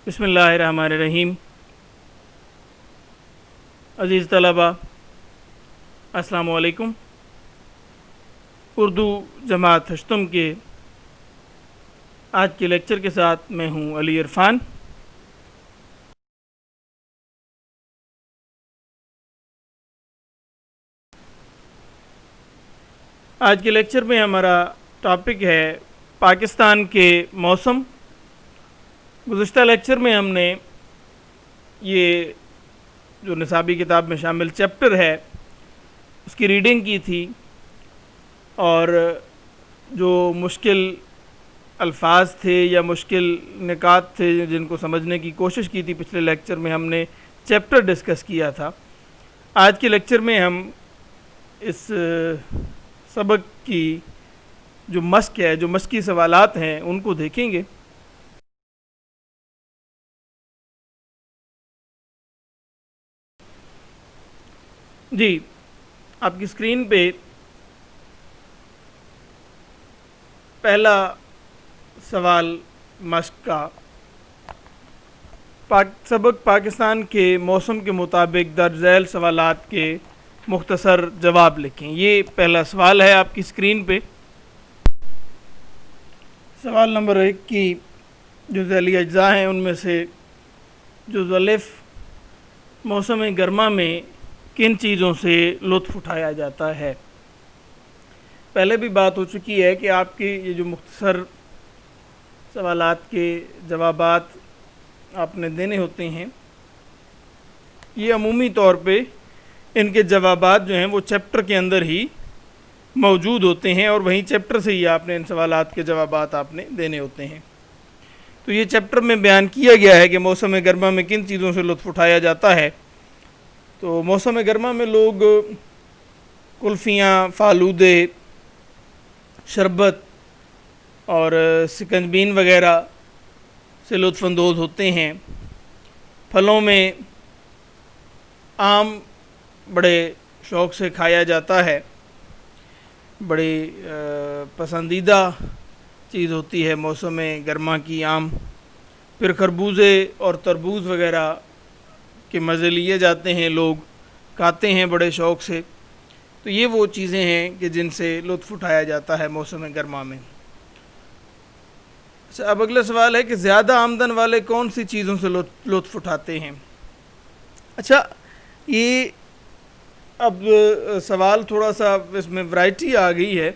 بسم اللہ الرحمن الرحیم۔ عزیز طلبہ السلام علیکم۔ اردو جماعت ہشتم کے آج کے لیکچر کے ساتھ میں ہوں علی عرفان۔ آج کے لیکچر میں ہمارا ٹاپک ہے پاکستان کے موسم۔ گزشتہ لیکچر میں ہم نے یہ جو نصابی کتاب میں شامل چیپٹر ہے اس کی ریڈنگ کی تھی، اور جو مشکل الفاظ تھے یا مشکل نکات تھے جن کو سمجھنے کی کوشش کی تھی پچھلے لیکچر میں ہم نے چیپٹر ڈسکس کیا تھا۔ آج کے لیکچر میں ہم اس سبق کی جو مشق ہے، جو مشقی سوالات ہیں ان کو دیکھیں گے۔ جی، آپ کی اسکرین پہ پہلا سوال مشق کا سبق پاکستان کے موسم کے مطابق درج ذیل سوالات کے مختصر جواب لکھیں۔ یہ پہلا سوال ہے آپ کی اسکرین پہ۔ سوال نمبر 1 کی جو ذیلی اجزاء ہیں ان میں سے جزء الف، موسم گرما میں کن چیزوں سے لطف اٹھایا جاتا ہے؟ پہلے بھی بات ہو چکی ہے کہ آپ کے یہ جو مختصر سوالات کے جوابات آپ نے دینے ہوتے ہیں، یہ عمومی طور پہ ان کے جوابات جو ہیں وہ چیپٹر کے اندر ہی موجود ہوتے ہیں، اور وہیں چیپٹر سے ہی آپ نے ان سوالات کے جوابات آپ نے دینے ہوتے ہیں۔ تو یہ چیپٹر میں بیان کیا گیا ہے کہ موسم گرما میں کن چیزوں سے لطف اٹھایا جاتا ہے۔ تو موسم گرما میں لوگ کلفیاں، فالودے، شربت اور سکنجبین وغیرہ سے لطف اندوز ہوتے ہیں۔ پھلوں میں آم بڑے شوق سے کھایا جاتا ہے، بڑی پسندیدہ چیز ہوتی ہے موسم گرما کی آم۔ پھر خربوزے اور تربوز وغیرہ کے مزے لیے جاتے ہیں، لوگ کھاتے ہیں بڑے شوق سے۔ تو یہ وہ چیزیں ہیں کہ جن سے لطف اٹھایا جاتا ہے موسم گرما میں۔ اب اگلا سوال ہے کہ زیادہ آمدن والے کون سی چیزوں سے لطف اٹھاتے ہیں؟ اچھا، یہ اب سوال تھوڑا سا اس میں ورائٹی آ گئی ہے۔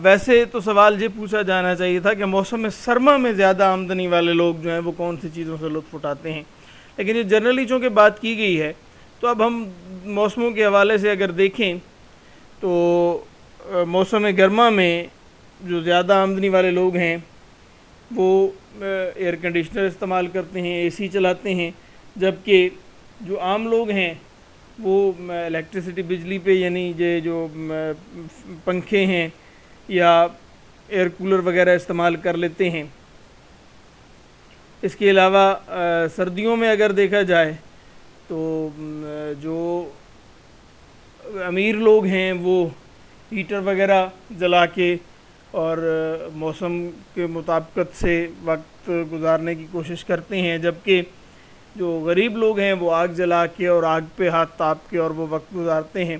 ویسے تو سوال یہ پوچھا جانا چاہیے تھا کہ موسم سرما میں زیادہ آمدنی والے لوگ جو ہیں وہ کون سی چیزوں سے لطف اٹھاتے ہیں، لیکن یہ جنرلی چونکہ بات کی گئی ہے تو اب ہم موسموں کے حوالے سے اگر دیکھیں تو موسم گرما میں جو زیادہ آمدنی والے لوگ ہیں وہ ایئر کنڈیشنر استعمال کرتے ہیں، اے سی چلاتے ہیں، جبکہ جو عام لوگ ہیں وہ الیکٹریسٹی، بجلی پہ، یعنی یہ جو پنکھے ہیں یا ایئر کولر وغیرہ استعمال کر لیتے ہیں۔ اس کے علاوہ سردیوں میں اگر دیکھا جائے تو جو امیر لوگ ہیں وہ ہیٹر وغیرہ جلا کے اور موسم کے مطابقت سے وقت گزارنے کی کوشش کرتے ہیں، جبکہ جو غریب لوگ ہیں وہ آگ جلا کے اور آگ پہ ہاتھ تاپ کے اور وہ وقت گزارتے ہیں۔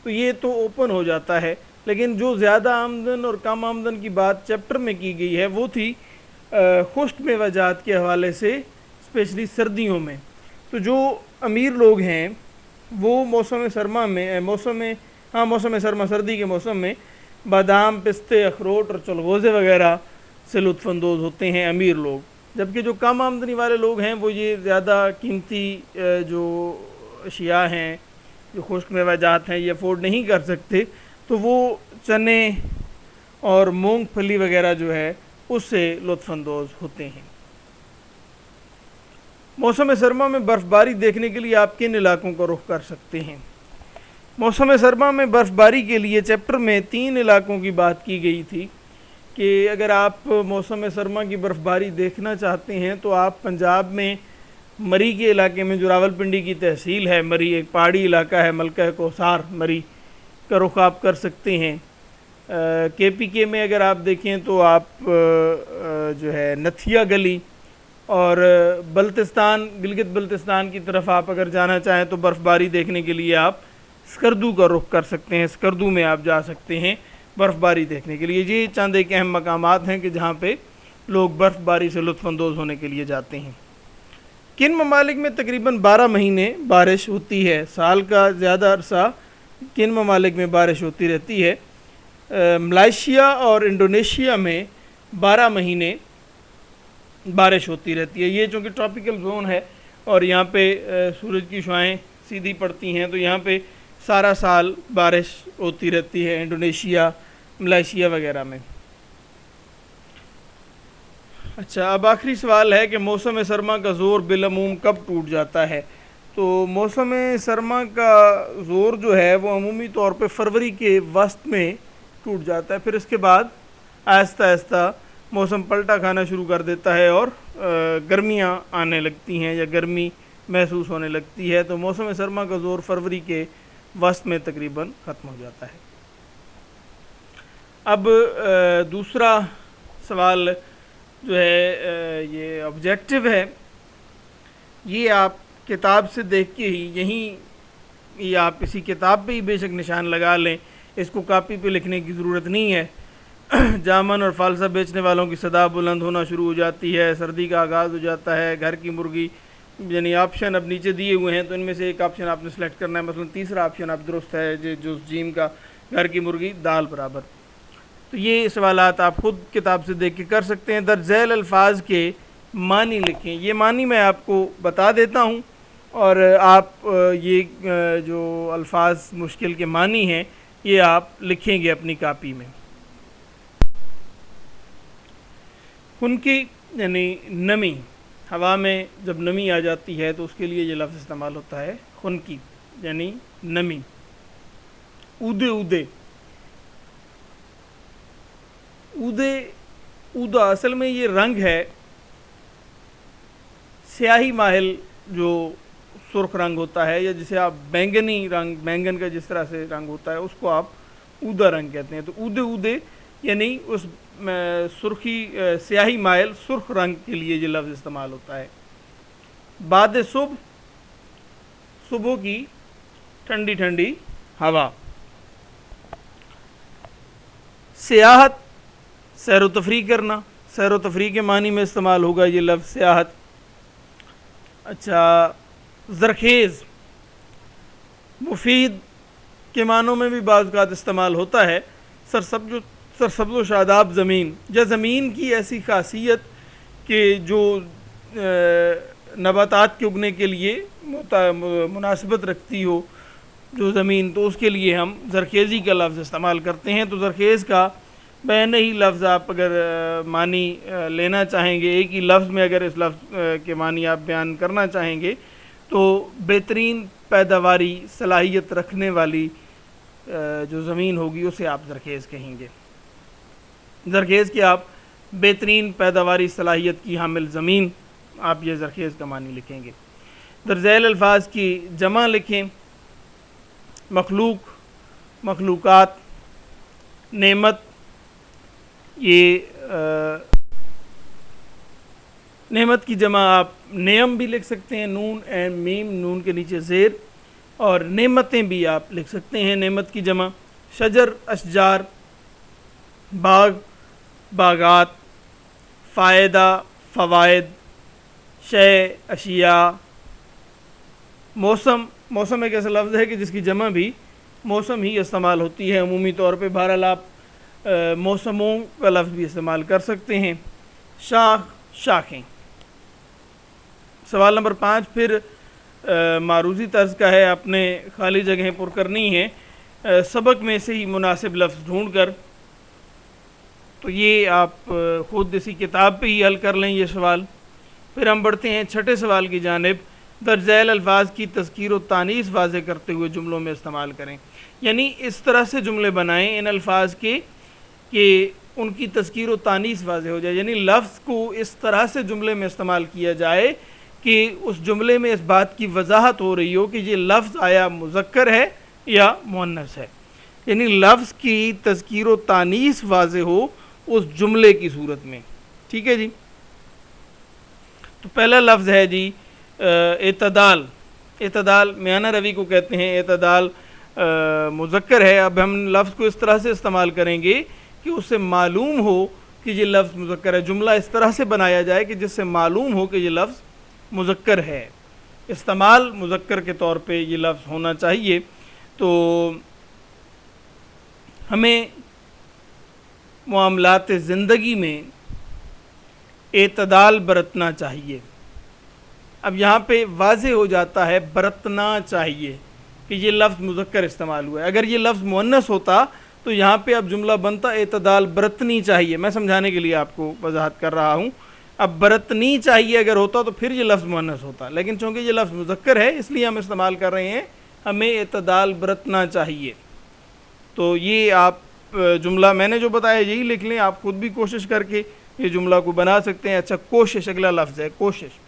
تو یہ تو اوپن ہو جاتا ہے، لیکن جو زیادہ آمدن اور کم آمدن کی بات چیپٹر میں کی گئی ہے وہ تھی خشک میوہ جات کے حوالے سے، اسپیشلی سردیوں میں۔ تو جو امیر لوگ ہیں وہ موسم سرما سردی کے موسم میں بادام، پستے، اخروٹ اور چلغوزے وغیرہ سے لطف اندوز ہوتے ہیں امیر لوگ، جبکہ جو کم آمدنی والے لوگ ہیں وہ یہ زیادہ قیمتی جو اشیاء ہیں، جو خشک میوہ جات ہیں، یہ افورڈ نہیں کر سکتے، تو وہ چنے اور مونگ پھلی وغیرہ جو ہے اس سے لطف اندوز ہوتے ہیں۔ موسم سرما میں برف باری دیکھنے کے لیے آپ کن علاقوں کا رخ کر سکتے ہیں؟ موسم سرما میں برف باری کے لیے چیپٹر میں 3 علاقوں کی بات کی گئی تھی کہ اگر آپ موسم سرما کی برف باری دیکھنا چاہتے ہیں تو آپ پنجاب میں مری کے علاقے میں، جو راولپنڈی کی تحصیل ہے مری، ایک پہاڑی علاقہ ہے، ملکہ کوثار مری کا رخ آپ کر سکتے ہیں۔ کے پی کے میں اگر آپ دیکھیں تو آپ جو ہے نتھیا گلی اور بلتستان، گلگت بلتستان کی طرف آپ اگر جانا چاہیں تو برف باری دیکھنے کے لیے آپ اسکردو کا رخ کر سکتے ہیں، اسکردو میں آپ جا سکتے ہیں برف باری دیکھنے کے لیے۔ یہ چند ایک اہم مقامات ہیں کہ جہاں پہ لوگ برف باری سے لطف اندوز ہونے کے لیے جاتے ہیں۔ کن ممالک میں تقریباً 12 مہینے بارش ہوتی ہے؟ سال کا زیادہ عرصہ کن ممالک میں بارش ہوتی رہتی ہے؟ ملائیشیا اور انڈونیشیا میں 12 مہینے بارش ہوتی رہتی ہے۔ یہ چونکہ ٹراپیکل زون ہے اور یہاں پہ سورج کی شعاعیں سیدھی پڑتی ہیں، تو یہاں پہ سارا سال بارش ہوتی رہتی ہے، انڈونیشیا، ملائیشیا وغیرہ میں۔ اچھا، اب آخری سوال ہے کہ موسم سرما کا زور بالعموم کب ٹوٹ جاتا ہے؟ تو موسم سرما کا زور جو ہے وہ عمومی طور پہ فروری کے وسط میں ٹوٹ جاتا ہے، پھر اس کے بعد آہستہ آہستہ موسم پلٹا کھانا شروع کر دیتا ہے اور گرمیاں آنے لگتی ہیں یا گرمی محسوس ہونے لگتی ہے۔ تو موسم سرما کا زور فروری کے وسط میں تقریباً ختم ہو جاتا ہے۔ اب دوسرا سوال جو ہے یہ آبجیکٹو ہے، یہ آپ کتاب سے دیکھ کے ہی یہیں آپ اسی کتاب پہ ہی بے شک نشان لگا لیں، اس کو کاپی پہ لکھنے کی ضرورت نہیں ہے۔ جامن اور فالسا بیچنے والوں کی صدا بلند ہونا شروع ہو جاتی ہے، سردی کا آغاز ہو جاتا ہے، گھر کی مرغی، یعنی آپشن اب نیچے دیے ہوئے ہیں تو ان میں سے ایک آپشن آپ نے سلیکٹ کرنا ہے، مثلا تیسرا آپشن آپ درست ہے جو جیم کا، گھر کی مرغی دال برابر۔ تو یہ سوالات آپ خود کتاب سے دیکھ کے کر سکتے ہیں۔ درج ذیل الفاظ کے معنی لکھیں، یہ معنی میں آپ کو بتا دیتا ہوں اور آپ یہ جو الفاظ مشکل کے معنی ہیں یہ آپ لکھیں گے اپنی کاپی میں۔ خنکی یعنی نمی، ہوا میں جب نمی آ جاتی ہے تو اس کے لیے یہ لفظ استعمال ہوتا ہے خنکی یعنی نمی۔ اودے اودے، اودے اودا اصل میں یہ رنگ ہے، سیاہی مائل جو سرخ رنگ ہوتا ہے یا جسے آپ بینگنی رنگ، بینگن کا جس طرح سے رنگ ہوتا ہے اس کو آپ اودا رنگ کہتے ہیں۔ تو اودے اودے یعنی اس سرخی سیاہی مائل سرخ رنگ کے لیے یہ لفظ استعمال ہوتا ہے۔ بعد صبح، صبح کی ٹھنڈی ٹھنڈی ہوا۔ سیاحت، سیر و تفریح کرنا، سیر و تفریح کے معنی میں استعمال ہوگا یہ لفظ سیاحت۔ اچھا، زرخیز، مفید کے معنوں میں بھی بعض اوقات استعمال ہوتا ہے۔ سرسبز و شاداب زمین، یا زمین کی ایسی خاصیت کہ جو نباتات کے اگنے کے لیے مناسبت رکھتی ہو جو زمین، تو اس کے لیے ہم زرخیزی کا لفظ استعمال کرتے ہیں۔ تو زرخیز کا بین ہی لفظ آپ اگر معنی لینا چاہیں گے، ایک ہی لفظ میں اگر اس لفظ کے معنی آپ بیان کرنا چاہیں گے تو بہترین پیداواری صلاحیت رکھنے والی جو زمین ہوگی اسے آپ زرخیز کہیں گے۔ زرخیز کی آپ بہترین پیداواری صلاحیت کی حامل زمین، آپ یہ زرخیز کا معنی لکھیں گے۔ درج ذیل الفاظ کی جمع لکھیں۔ مخلوق، مخلوقات، نعمت، یہ نعمت کی جمع آپ نعم بھی لکھ سکتے ہیں، نون این میم، نون کے نیچے زیر، اور نعمتیں بھی آپ لکھ سکتے ہیں نعمت کی جمع۔ شجر، اشجار، باغ، باغات، فائدہ، فوائد، شے، اشیاء۔ موسم، موسم ایک ایسا لفظ ہے کہ جس کی جمع بھی موسم ہی استعمال ہوتی ہے عمومی طور پہ، بہرحال آپ موسموں کا لفظ بھی استعمال کر سکتے ہیں۔ شاخ، شاخیں۔ سوال نمبر 5 پھر معروضی طرز کا ہے، آپ نے خالی جگہیں پر کرنی ہیں سبق میں سے ہی مناسب لفظ ڈھونڈ کر۔ تو یہ آپ خود اسی کتاب پہ ہی حل کر لیں یہ سوال۔ پھر ہم بڑھتے ہیں چھٹے سوال کی جانب۔ درج ذیل الفاظ کی تذکیر و تانیث واضح کرتے ہوئے جملوں میں استعمال کریں، یعنی اس طرح سے جملے بنائیں ان الفاظ کے کہ ان کی تذکیر و تانیث واضح ہو جائے، یعنی لفظ کو اس طرح سے جملے میں استعمال کیا جائے کہ اس جملے میں اس بات کی وضاحت ہو رہی ہو کہ یہ لفظ آیا مذکر ہے یا مؤنث ہے، یعنی لفظ کی تذکیر و تانیث واضح ہو اس جملے کی صورت میں۔ ٹھیک ہے جی، تو پہلا لفظ ہے جی اعتدال. اعتدال میانہ روی کو کہتے ہیں. اعتدال مذکر ہے. اب ہم لفظ کو اس طرح سے استعمال کریں گے کہ اس سے معلوم ہو کہ یہ لفظ مذکر ہے. جملہ اس طرح سے بنایا جائے کہ جس سے معلوم ہو کہ یہ لفظ مذکر ہے. استعمال مذکر کے طور پہ یہ لفظ ہونا چاہیے. تو ہمیں معاملات زندگی میں اعتدال برتنا چاہیے. اب یہاں پہ واضح ہو جاتا ہے برتنا چاہیے کہ یہ لفظ مذکر استعمال ہوا ہے. اگر یہ لفظ مؤنث ہوتا تو یہاں پہ اب جملہ بنتا اعتدال برتنی چاہیے. میں سمجھانے کے لیے آپ کو وضاحت کر رہا ہوں. اب برتنی چاہیے اگر ہوتا تو پھر یہ لفظ مؤنث ہوتا, لیکن چونکہ یہ لفظ مذکر ہے اس لیے ہم استعمال کر رہے ہیں ہمیں اعتدال برتنا چاہیے. تو یہ آپ جملہ میں نے جو بتایا یہی لکھ لیں. آپ خود بھی کوشش کر کے یہ جملہ کو بنا سکتے ہیں. اچھا کوشش اگلا لفظ ہے, کوشش.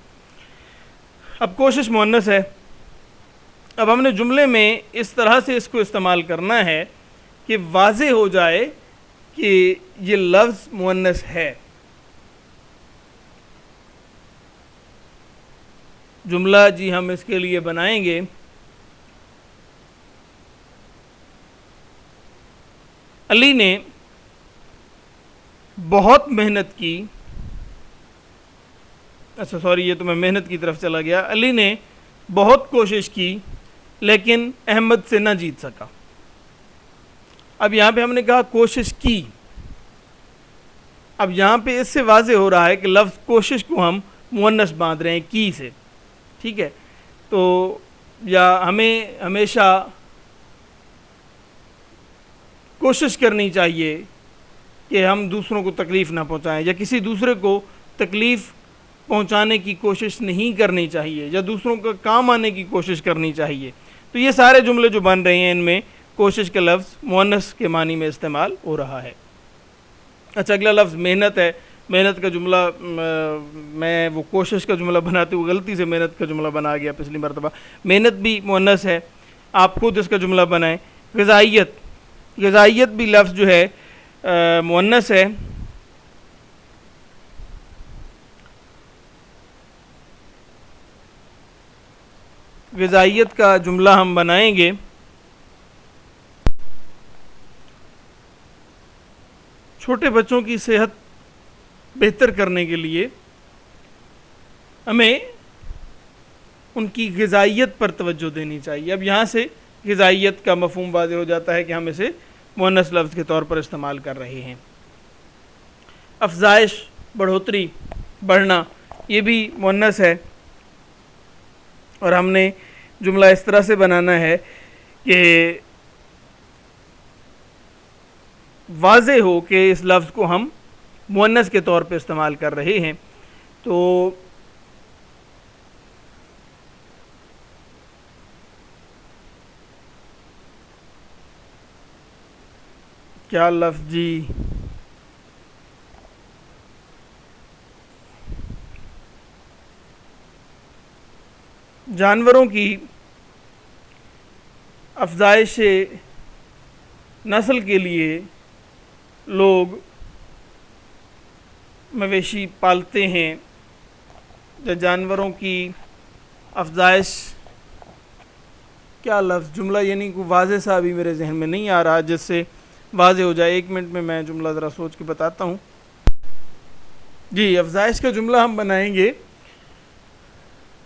اب کوشش مؤنث ہے. اب ہم نے جملے میں اس طرح سے اس کو استعمال کرنا ہے کہ واضح ہو جائے کہ یہ لفظ مؤنث ہے. جملہ جی ہم اس کے لیے بنائیں گے علی نے بہت محنت کی. اچھا سوری, یہ تو میں محنت کی طرف چلا گیا. علی نے بہت کوشش کی لیکن احمد سے نہ جیت سکا. اب یہاں پہ ہم نے کہا کوشش کی. اب یہاں پہ اس سے واضح ہو رہا ہے کہ لفظ کوشش کو ہم مؤنث باندھ رہے ہیں کی سے. ٹھیک ہے, تو یا ہمیں ہمیشہ کوشش کرنی چاہیے کہ ہم دوسروں کو تکلیف نہ پہنچائیں, یا کسی دوسرے کو تکلیف پہنچانے کی کوشش نہیں کرنی چاہیے, یا دوسروں کا کام آنے کی کوشش کرنی چاہیے. تو یہ سارے جملے جو بن رہے ہیں ان میں کوشش کا لفظ مؤنث کے معنی میں استعمال ہو رہا ہے. اچھا اگلا لفظ محنت ہے. محنت کا جملہ میں وہ کوشش کا جملہ بناتے ہوئے غلطی سے محنت کا جملہ بنا گیا پچھلی مرتبہ. محنت بھی مؤنث ہے, آپ خود اس کا جملہ بنائیں. غذائیت, غذائیت بھی لفظ جو ہے مؤنث ہے. غذائیت کا جملہ ہم بنائیں گے چھوٹے بچوں کی صحت بہتر کرنے کے لیے ہمیں ان کی غذائیت پر توجہ دینی چاہیے. اب یہاں سے غذائیت کا مفہوم واضح ہو جاتا ہے کہ ہم اسے مؤنث لفظ کے طور پر استعمال کر رہے ہیں. افزائش, بڑھوتری, بڑھنا, یہ بھی مؤنث ہے. اور ہم نے جملہ اس طرح سے بنانا ہے کہ واضح ہو کہ اس لفظ کو ہم مؤنث کے طور پہ استعمال کر رہے ہیں. تو کیا لفظ جی, جانوروں کی افزائش نسل کے لیے لوگ مویشی پالتے ہیں. جانوروں کی افزائش, کیا لفظ جملہ یعنی کوئی واضح سا ابھی میرے ذہن میں نہیں آ رہا جس سے واضح ہو جائے. 1 منٹ میں جملہ ذرا سوچ کے بتاتا ہوں. جی افزائش کا جملہ ہم بنائیں گے.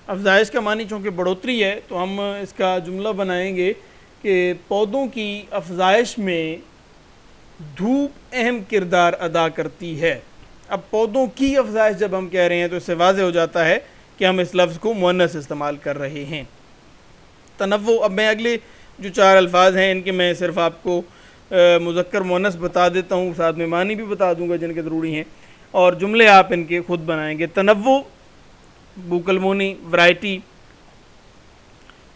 افزائش کا معنی چونکہ بڑھوتری ہے تو ہم اس کا جملہ بنائیں گے کہ پودوں کی افزائش میں دھوپ اہم کردار ادا کرتی ہے. اب پودوں کی افزائش جب ہم کہہ رہے ہیں تو اس سے واضح ہو جاتا ہے کہ ہم اس لفظ کو مؤنث استعمال کر رہے ہیں. تنوع, اب میں اگلے جو 4 الفاظ ہیں ان کے میں صرف آپ کو مذکر مؤنث بتا دیتا ہوں, ساتھ میں معنی بھی بتا دوں گا جن کے ضروری ہیں, اور جملے آپ ان کے خود بنائیں گے. تنوع, بوکلمونی, ورائٹی,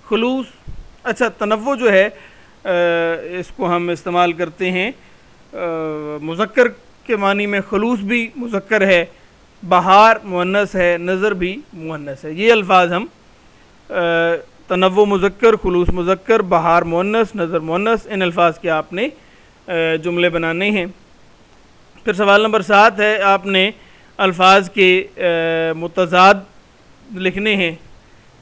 خلوص. اچھا تنوع جو ہے اس کو ہم استعمال کرتے ہیں مذکر کے معنی میں. خلوص بھی مذکر ہے, بہار مؤنث ہے, نظر بھی مؤنث ہے. یہ الفاظ ہم تنوع مذکر, خلوص مذکر, بہار مؤنث, نظر مؤنث, ان الفاظ کے آپ نے جملے بنانے ہیں. پھر سوال نمبر 7 ہے, آپ نے الفاظ کے متضاد لکھنے ہیں.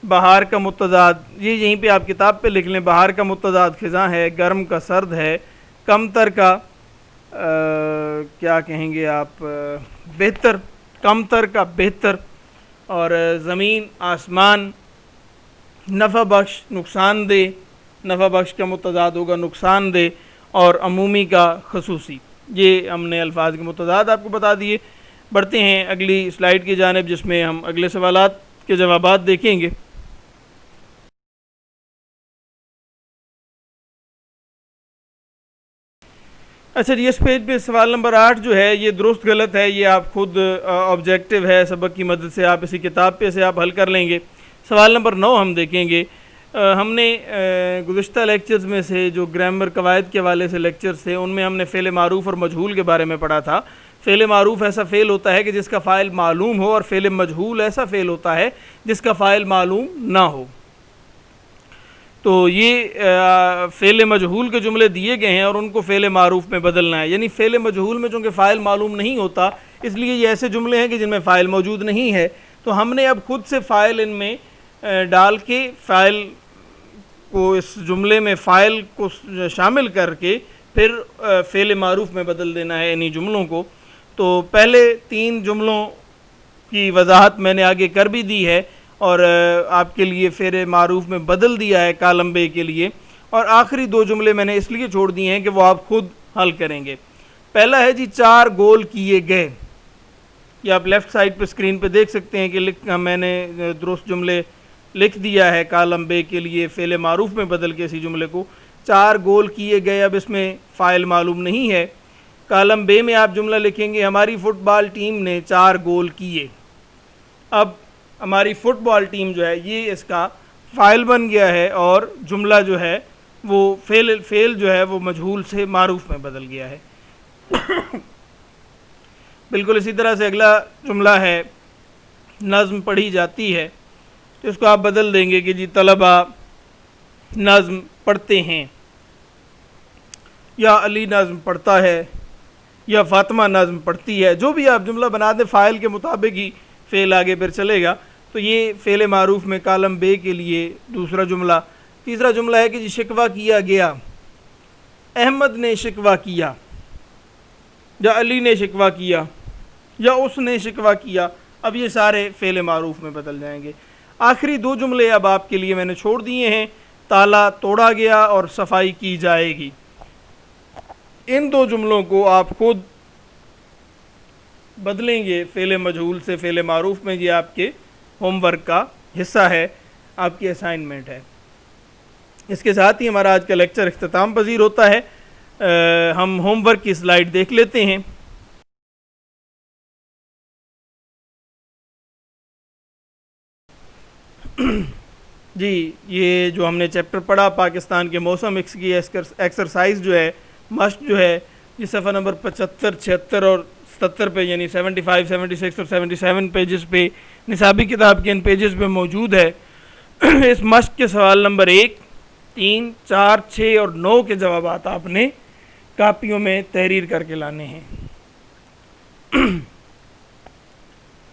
بہار کا متضاد، یہ یہیں پہ آپ کتاب پہ لکھ لیں. بہار کا متضاد خزاں ہے، گرم کا سرد ہے، کم تر کا کیا کہیں گے آپ، بہتر، کم تر کا بہتر، اور زمین آسمان، نفع بخش نقصان دہ، نفع بخش کا متضاد ہوگا نقصان دہ، اور عمومی کا خصوصی. یہ ہم نے الفاظ کے متضاد آپ کو بتا دیے. بڑھتے ہیں اگلی سلائیڈ کی جانب، جس میں ہم اگلے سوالات کے جوابات دیکھیں گے. اچھا جی، اس پیج پہ سوال نمبر 8 جو ہے یہ درست غلط ہے، یہ آپ خود آبجیکٹیو ہے، سبق کی مدد سے آپ اسی کتاب پہ سے آپ حل کر لیں گے. سوال نمبر 9 ہم دیکھیں گے. ہم نے گزشتہ لیکچرز میں سے جو گرامر قواعد کے حوالے سے لیکچرز تھے ان میں ہم نے فعل معروف اور مجہول کے بارے میں پڑھا تھا. فعل معروف ایسا فعل ہوتا ہے کہ جس کا فاعل معلوم ہو، اور فعل مجہول ایسا فعل ہوتا ہے جس کا فاعل معلوم نہ ہو. تو یہ فعل مجہول کے جملے دیے گئے ہیں اور ان کو فعل معروف میں بدلنا ہے. یعنی فعل مجہول میں چونکہ فاعل معلوم نہیں ہوتا، اس لیے یہ ایسے جملے ہیں کہ جن میں فاعل موجود نہیں ہے. تو ہم نے اب خود سے فاعل ان میں ڈال کے فاعل کو اس جملے میں فاعل کو شامل کر کے پھر فعل معروف میں بدل دینا ہے انہی جملوں کو. تو پہلے 3 جملوں کی وضاحت میں نے آگے کر بھی دی ہے اور آپ کے لیے فعل معروف میں بدل دیا ہے کالم بے کے لیے. اور آخری 2 جملے میں نے اس لیے چھوڑ دیے ہیں کہ وہ آپ خود حل کریں گے. پہلا ہے جی 4 گول کیے گئے. یہ آپ لیفٹ سائڈ پہ اسکرین پہ دیکھ سکتے ہیں کہ میں نے درست جملے لکھ دیا ہے کالم بے کے لیے فعل معروف میں بدل کے اسی جملے کو. 4 گول کیے گئے، اب اس میں فاعل معلوم نہیں ہے. کالم بے میں آپ جملہ لکھیں گے ہماری فٹ بال ٹیم نے 4 گول کیے. اب ہماری فٹ بال ٹیم جو ہے یہ اس کا فاعل بن گیا ہے اور جملہ جو ہے وہ فعل جو ہے وہ مجہول سے معروف میں بدل گیا ہے. بالکل اسی طرح سے اگلا جملہ ہے نظم پڑھی جاتی ہے، تو اس کو آپ بدل دیں گے کہ جی طلبہ نظم پڑھتے ہیں، یا علی نظم پڑھتا ہے، یا فاطمہ نظم پڑھتی ہے. جو بھی آپ جملہ بنا دیں فاعل کے مطابق ہی فعل آگے پھر چلے گا. تو یہ فعل معروف میں کالم بے کے لیے دوسرا جملہ. تیسرا جملہ ہے کہ جی شکوہ کیا گیا، احمد نے شکوہ کیا، یا علی نے شکوہ کیا، یا اس نے شکوہ کیا. اب یہ سارے فعل معروف میں بدل جائیں گے. آخری 2 جملے اب آپ کے لیے میں نے چھوڑ دیے ہیں، تالا توڑا گیا اور صفائی کی جائے گی. ان 2 جملوں کو آپ خود بدلیں گے فعل مجہول سے فعل معروف میں. یہ آپ کے ہوم ورک کا حصہ ہے، آپ کی اسائنمنٹ ہے. اس کے ساتھ ہی ہمارا آج کا لیکچر اختتام پذیر ہوتا ہے. ہم ہوم ورک کی سلائیڈ دیکھ لیتے ہیں. جی، یہ جو ہم نے چیپٹر پڑھا پاکستان کے موسم کی ایکسرسائز جو ہے، مشق جو ہے، یہ صفحہ نمبر 75، 76 اور 77 پہ، یعنی 75، 76 اور 77 پیجز پہ نصابی کتاب کے ان پیجز پہ موجود ہے. اس مشق کے سوال نمبر 1، 3، 4، 6 اور 9 کے جوابات آپ نے کاپیوں میں تحریر کر کے لانے ہیں.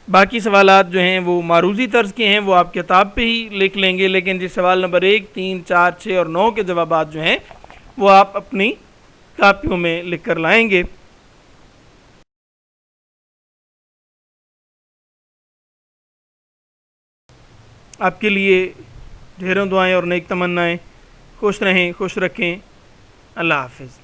باقی سوالات جو ہیں وہ معروضی طرز کے ہیں، وہ آپ کتاب پہ ہی لکھ لیں گے. لیکن جس سوال نمبر 1، 3، 4، 6 اور 9 کے جوابات جو ہیں وہ آپ اپنی کاپیوں میں لکھ کر لائیں گے. آپ کے لیے ڈھیروں دعائیں اور نیک تمنائیں. خوش رہیں، خوش رکھیں. اللہ حافظ.